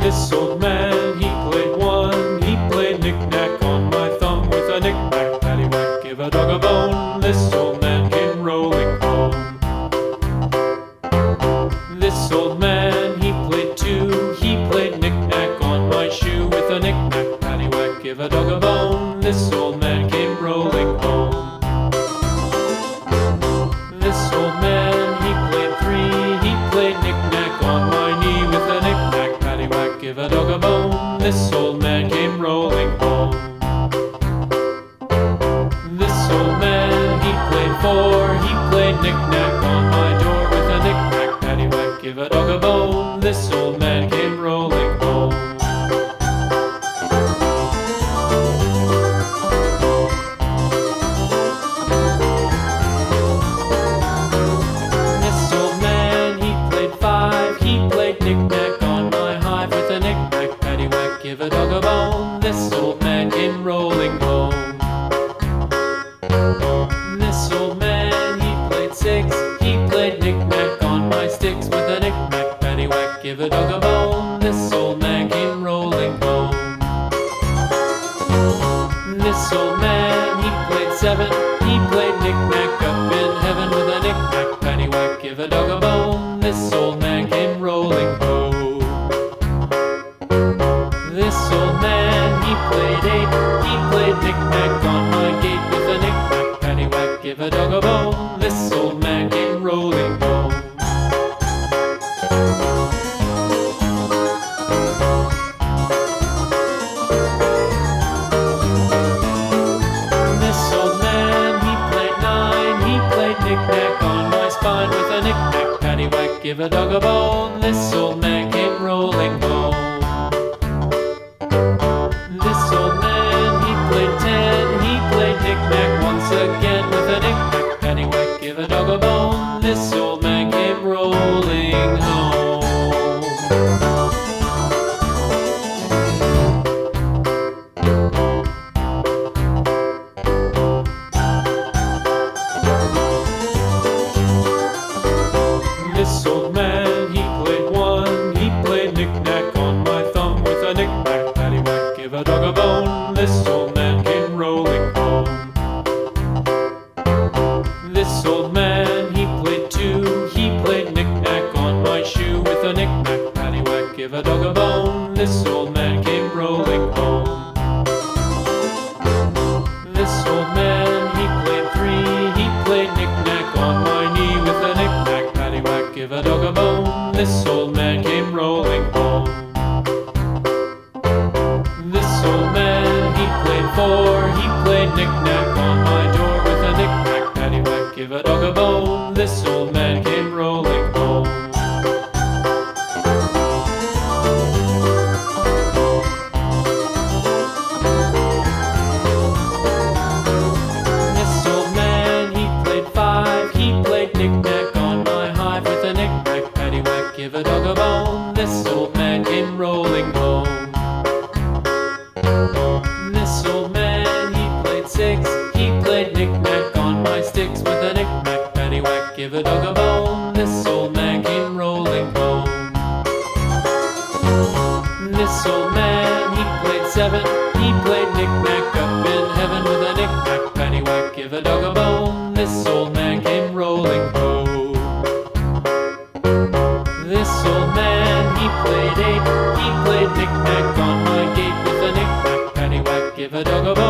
This old man, he played one. He played knick-knack on my thumb with a knick-knack, paddywhack, give a dog a bone. This old man came rolling home. This old man, he played two. He played knick-knack on my shoe with a knick-knack, paddywhack, give a dog a bone. This old man came rolling home. This old man, he played three. He played knick-knack on my knee with a knick-knack, paddywhack, give a dog a bone. This old man came rolling home. This old man, he played four. He played knick-knack on my door with a knick-knack, paddywhack, give a dog a bone. This old man came rolling home. This old man, he played five. He played knick-knack on my hive with a knick-knack, paddywhack, give a dog a bone. This old man came rolling home. This old man, he played six. He played knick-knack on my sticks with a knick-knack, paddywhack, give a dog a bone. This old man came rolling home. This old man, he played seven. He played knick-knack up in heaven with a knick-knack, paddywhack, give a dog a bone. This old man came rolling home. This old man, he played eight. He played knick-knack on my gate with a knick-knack, paddywhack, give a dog a bone. This old man came rolling home. This old man, he played nine. He played knick-knack on my spine with a knick-knack, paddywhack, give a dog a bone. This old man came rolling home. This old man, he played ten. He played knick-knack once again with a knick-knack, paddywhack, give a dog a bone. This old man came rolling home. This old man, he played one. He played knick-knack on my thumb with a knick-knack, paddywhack, give a dog a bone. This old man came rolling home. This old man, he played two. He played knick-knack on my shoe with a knick-knack, paddywhack, give a dog a bone. This old man came rolling home. This old man, he played three. He played knick-knack on my knee with a knick-knack, paddywhack, give a dog a bone. This old man came rolling home. This old man, he played four. He played knick-knack on my door with a knick-knack, paddywhack, give a dog a bone. This old man came rolling home. This old man, he played five. He played knick-knack on my hive with a knick-knack, paddywhack, give a dog a bone. This old man came rolling home. This old man, he played six. He played knick-knack on my sticks with a knick-knack, paddywhack, give a dog a bone. This old man came rolling home. This old man, he played seven. He played knick-knack up in heaven with a knick-knack, paddywhack, give a dog a bone. This old man came rolling home. This old man, he played eight. He played knick-knack on my gate with a knick-knack, paddywhack, give a dog a bone.